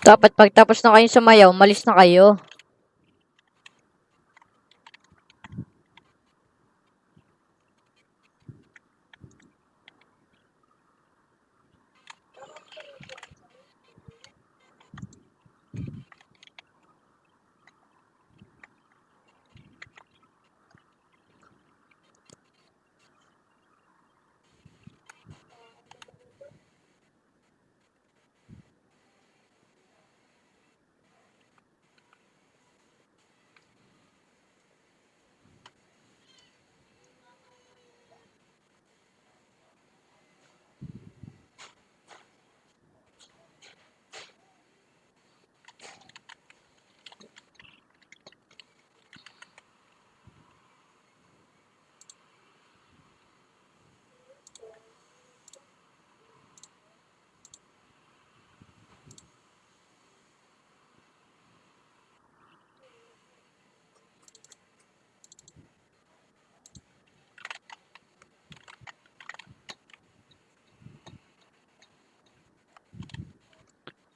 Dapat pagtapos na kayong sumayaw, malis na kayo.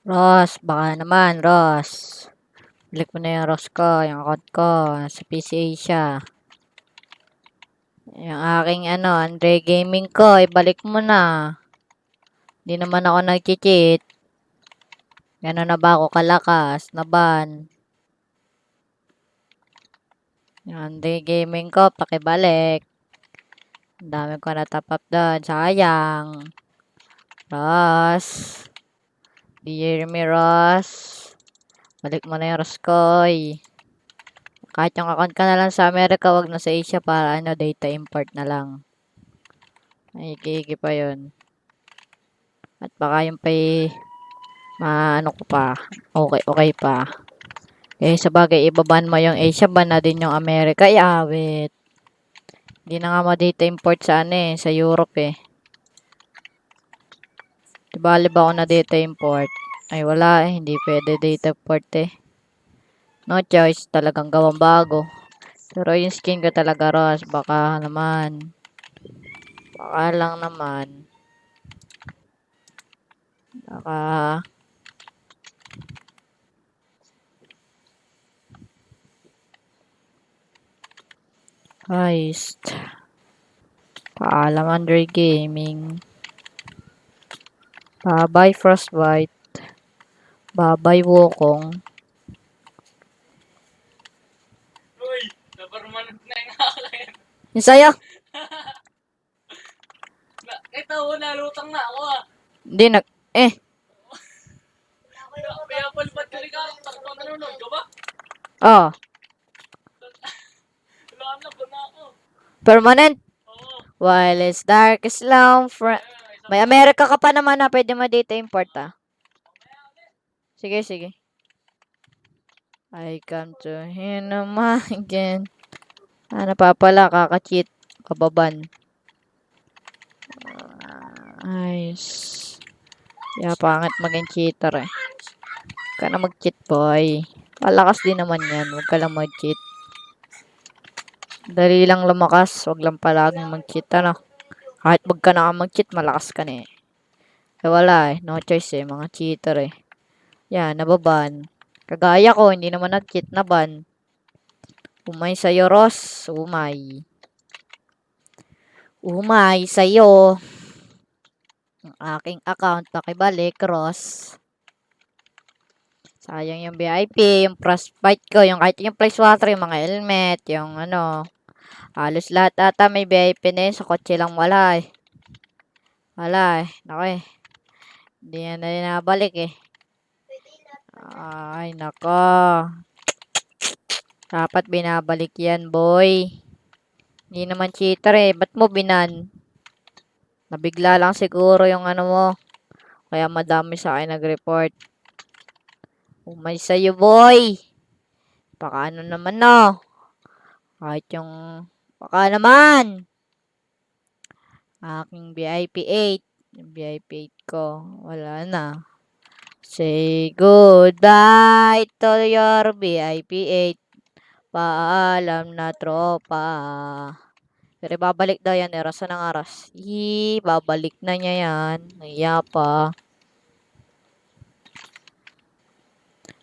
Ross, baka naman, Ross. Balik mo na yung Ross ko, yung account ko. Sa PC Asia. Yung aking Andre Gaming ko, ibalik mo na. Hindi naman ako nag-cheat. Gano'n na ba ako kalakas? Naban. Yung Andre Gaming ko, pakibalik. Ang dami ko na top up doon. Sayang. Ross. Jeremy Ross. Balik mo na yung Ross ko. Kahit yung account ka na lang sa Amerika, wag na sa Asia para data import na lang. Ay, kiki pa yun. At baka yung pay, ko pa. Okay pa. Eh, sa bagay, ibaban mo yung Asia, ban na din yung Amerika. Ay, awit. Hindi na nga ma-data import sa sa Europe eh. Diba, ba ako na data import? Ay, wala eh. Hindi pwede data import eh. No choice, talagang gawang bago. Pero yung skin ko talaga, Ross, baka naman. Baka lang naman. Baka... Heist. Paalam Andre Gaming. Bye-bye Frostbite. Bye-bye Wukong. Uy, nabarmanot na yung akin. Yung sa'yo? Ito, nalutang na ako ah. Hindi Kaya palipat ka rin ka, takbang nanonood ka ba? Oh. Wala na, ba na ako. Permanent? Oo. While it's dark is long may Amerika ka pa naman na pwede ma-data import ah. Sige, sige. I come to him again. Ano pa pala, kaka-cheat. Kababan. Nice. Yeah, pangit maging cheater eh. Huwag ka na mag-cheat, boy. Palakas din naman yan. Huwag ka lang mag-cheat. Dali lang lumakas. Huwag lang palaging mag-cheat, Kahit wag ka na mag-cheat, malakas ka na eh. Eh wala eh. No choice eh. Mga cheater eh. Yan, nababan. Kagaya ko, hindi naman nag-cheat, naban. Umay sa'yo, Ross. Umay. Umay sa'yo. Ang aking account, pakibalik, Ross. Sayang yung VIP, yung Frostbite ko, yung kahit yung Place Water, yung mga helmet, yung halos lahat ata may VIP na yun. Sa kotse lang wala eh. Wala eh. Naku eh. Hindi na nabalik eh. Ay, nako. Dapat binabalik yan, boy. Hindi naman cheater eh. Ba't mo binan? Nabigla lang siguro yung mo. Kaya madami sa akin nag-report. Umay sa'yo, boy. Baka naman Kahit yung... Baka naman. Aking VIP 8. Yung VIP 8 ko. Wala na. Say goodbye to your VIP 8. Paalam na tropa. Pero babalik daw yan, Eros. Saan ang aras? Babalik na niya yan. Naya pa.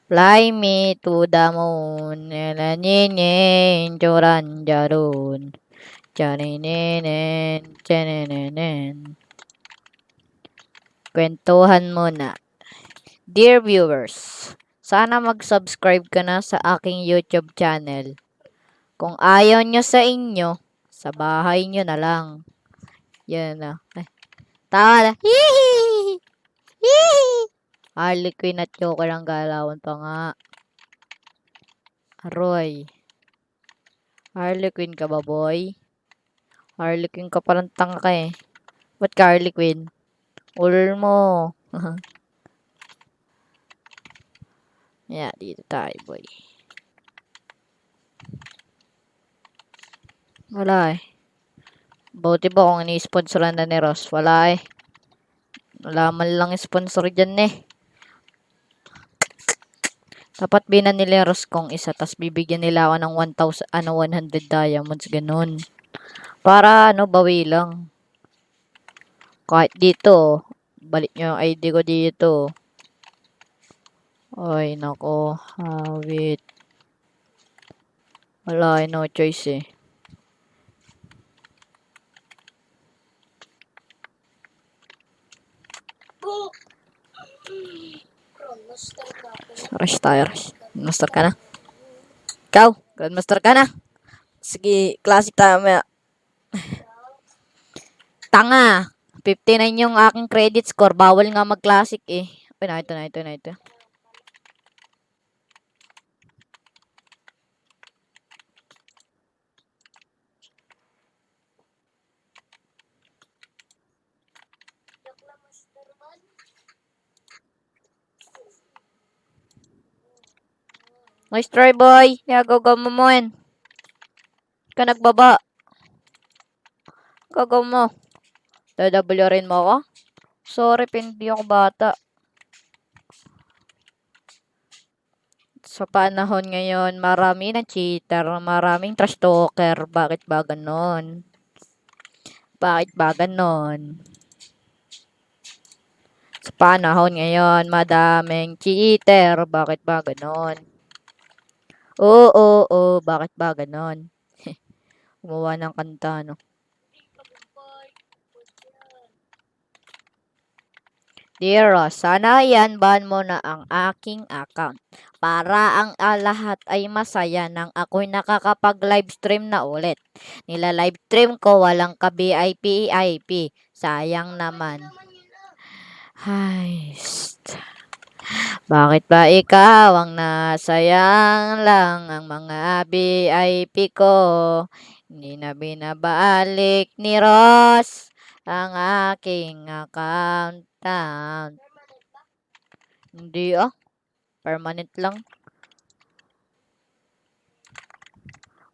Fly me to the moon. Elaninin, joran, jarun. Chaninen, chaninen. Kwentuhan muna. Dear viewers, sana mag-subscribe ka na sa aking YouTube channel. Kung ayaw nyo sa inyo, sa bahay nyo na lang. Yan na. Ay, tawa na. Hihihi! Hihihi! Harley Quinn at Joker ang galawan pa nga. Aroy. Harley Quinn ka ba, boy? Harley Quinn ka parang tanga ka eh. Ba't ka Harley Quinn? Ulol mo. Yeah, dito tayo, boy. Wala eh. Buti ba kung ini-sponsoran na ni Ross? Wala eh. Wala man lang sponsor dyan eh. Dapat binan nila Ross kong isa, tas bibigyan nila ako ng 100 diamonds, ganun. Para, bawi lang. Kahit dito, balik nyo yung ID ko dito. Ay, nako. Wait. Wala, no choice eh. Rush tayo, rush. Master ka na. Ikaw, Grandmaster ka na. Sige, classic tayo maya. Tanga. 59 yung aking credit score. Bawal nga mag-classic eh. Uy, na ito. Nice try, boy. Gagaw mo mo yan. Ka nagbaba. Gagaw mo. W rin mo ako? Sorry, hindi ako bata. Sa panahon ngayon, marami ng cheater, maraming trash talker. Bakit ba ganon? Bakit ba ganon? Sa panahon ngayon, madaming cheater. Bakit ba ganon? Oo, bakit ba ganon? Gumawa ng kanta, no? Dear Ross, sana yan ban mo na ang aking account. Para ang lahat ay masaya nang ako'y nakakapag-livestream na ulit. Nila-livestream ko walang ka-VIP. Sayang naman. Ay, bakit ba ikaw ang nasayang lang ang mga VIP ko? Hindi na binabalik ni Ross ang aking account. Hindi permanent lang.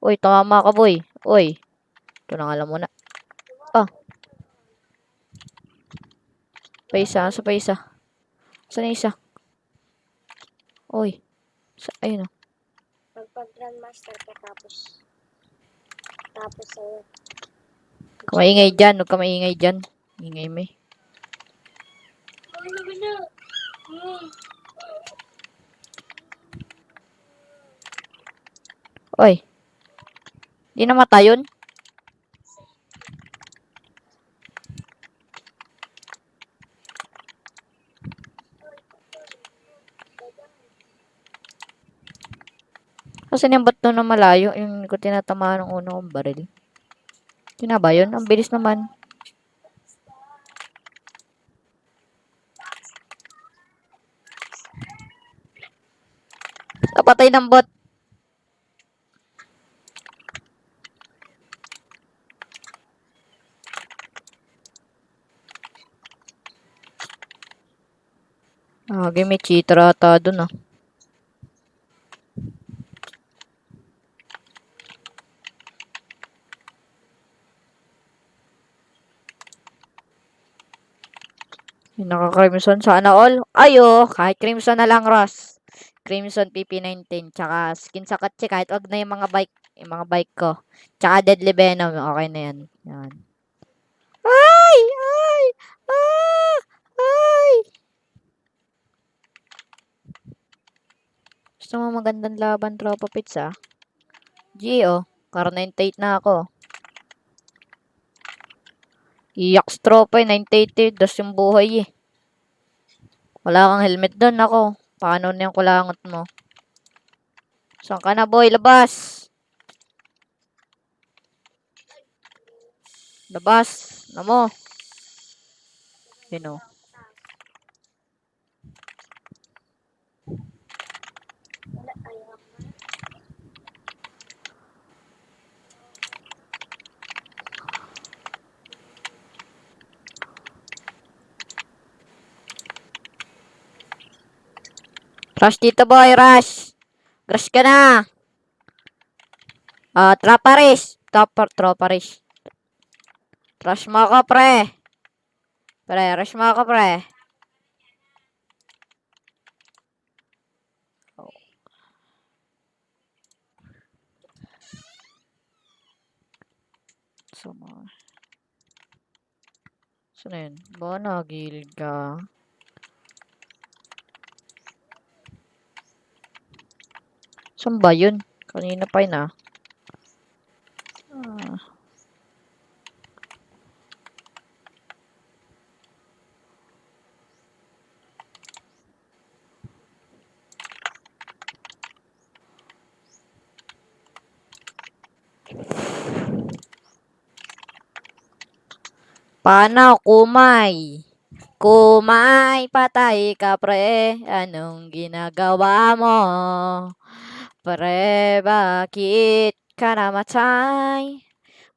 Uy, tama ka boy. Uy, ito na alam mo na. Paisa, sa paisa. Saan yung isa? Uy. Ayun o. Magpag-grandmaster ka tapos sa'yo. Kamaingay dyan. Huwag ka maingay dyan. Ingay mo eh. Uy. Di namatay yun. Kasi yung bato na malayo, yung ko tinatamaan ng uno kong baril. Yun na ba yun? Ang bilis naman. Napatay ng bot. May cheater ata dun . Yung naka-crimson sana all. Kahit crimson na lang, Ross. Crimson PP19, tsaka skin sa kotse, kahit wag na yung mga bike ko. Tsaka Deadly Venom, okay na yan. Yan. Ay! Ay! Ah! Ay! Gusto mo magandang laban, Tropa Pits, ah? Gio, car 98 na ako. Iyak Tropa, 98 eh. Das yung buhay eh. Wala kang helmet doon ako. Paano na yung kulangot mo? Saan ka na, boy? Labas! Labas! Ano mo? Yun o. Wala, ayaw. Rush dito, boy! Rush! Rush ka na! Tropa Rish! Tropa Rish. Rush mo ako, pre! Pre, rush mo ako, pre! Saan na yun? Baka nagilid ka. Saan ba yun? Kanina pa yun ah. Paano, kumay? Kumay, patay ka, pre. Anong ginagawa mo? Pre, bakit ka namatay?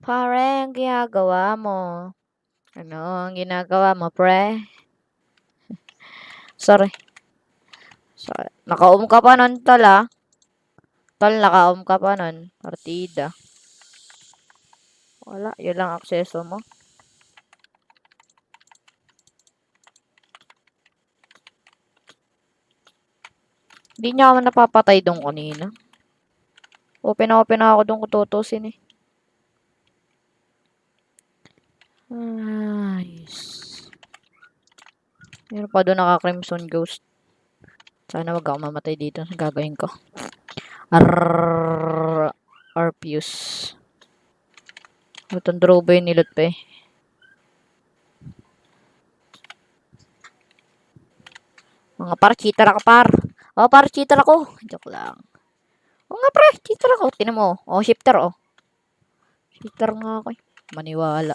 Pare, ang ginagawa mo. Anong ginagawa mo, pre? Sorry. Naka-um ka pa nun, tol, ah. Tol, naka-um ka pa nun. Partida. Wala, yun lang akseso mo. Hindi niya ako napapatay doon kanina. Open na ako doon kung tutusin eh. Nice. Meron pa doon naka-Crimson Ghost. Sana wag ako mamatay dito. Gagawin ko. Arpius. Itong drobo yung nilot pa eh. Mga par, cheater ako par. Par, cheater ako. Joke lang. Nga pre, cheater ako. Tinan mo. Shifter oh. Cheater nga ako eh. Maniwala.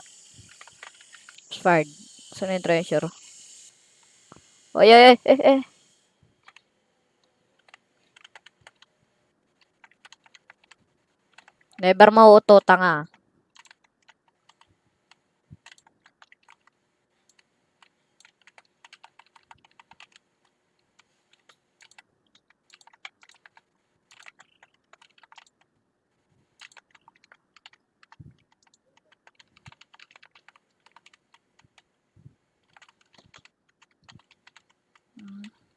Expired. Saan yung treasure? Oy. Never mauuto, tanga.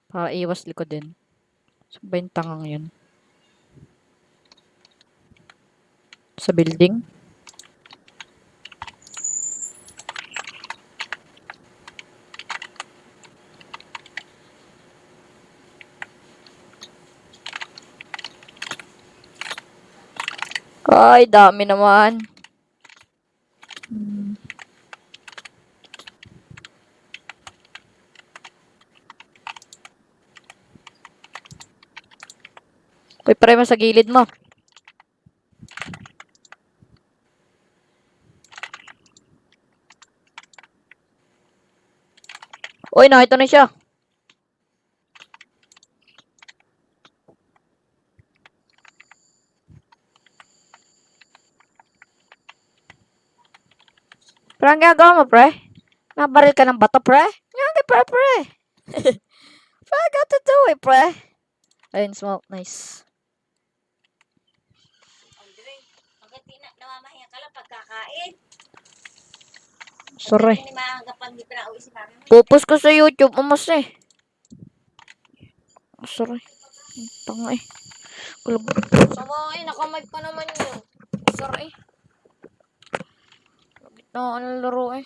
Para iwas likod din. Saan ba yung tangang yun? Sa building? Ay, dami naman. Uy, pare mo sa gilid mo. Uy, nakita na siya. Pre, ang gagawa mo, pre? Nabaril ka ng bato, pre? Nga, pre. Pre, I got to do it, pre. Ayun, smoke. Nice. Bakit namamahinga ka lang pagkakain? Sorry. Hindi maagapan di pa nauwi si mami mo. Pupus ko sa YouTube, umas eh. Sorry. Tanga eh. Sama eh, nakamay pa naman yun. Sir eh. Labit na ang laro eh.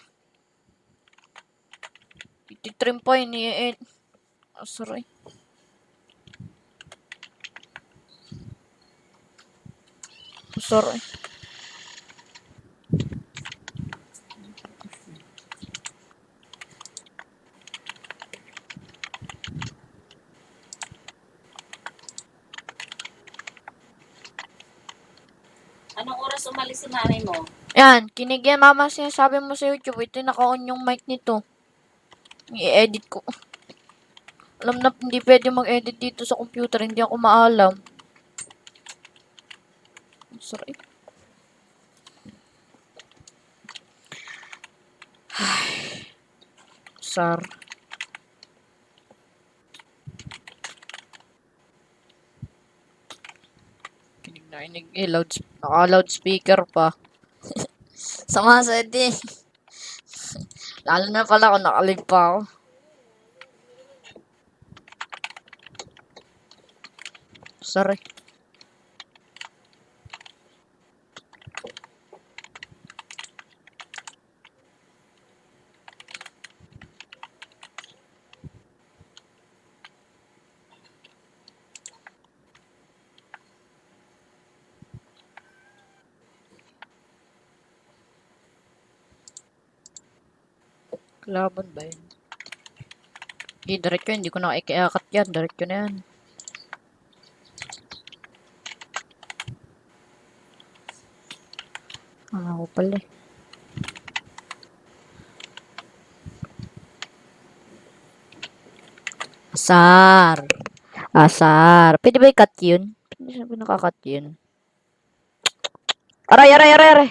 Ititrim pa yun eh. Sir eh. Sir eh. Anong oras umalis si nanay mo? Yan, kinig yan mama sinasabi mo sa YouTube. Ito naka-on yung mic nito. I-edit ko. Alam na hindi pwede mag-edit dito sa computer. Hindi ako maalam. Sorry. Sar. Kinig na kinig eh. Naka-loudspeaker pa. Sama sa edit. Lalo na pala kung nakalig pa ako. Sorry. Kalaban ba yun? Hindi, diretso. Hindi ko na ikiakat yan. Diretso na yan. Ako pala eh. Asar. Asar. Pwede ba i-cut yun? Pwede sabi nakakat yun. Aray, aray, aray, aray.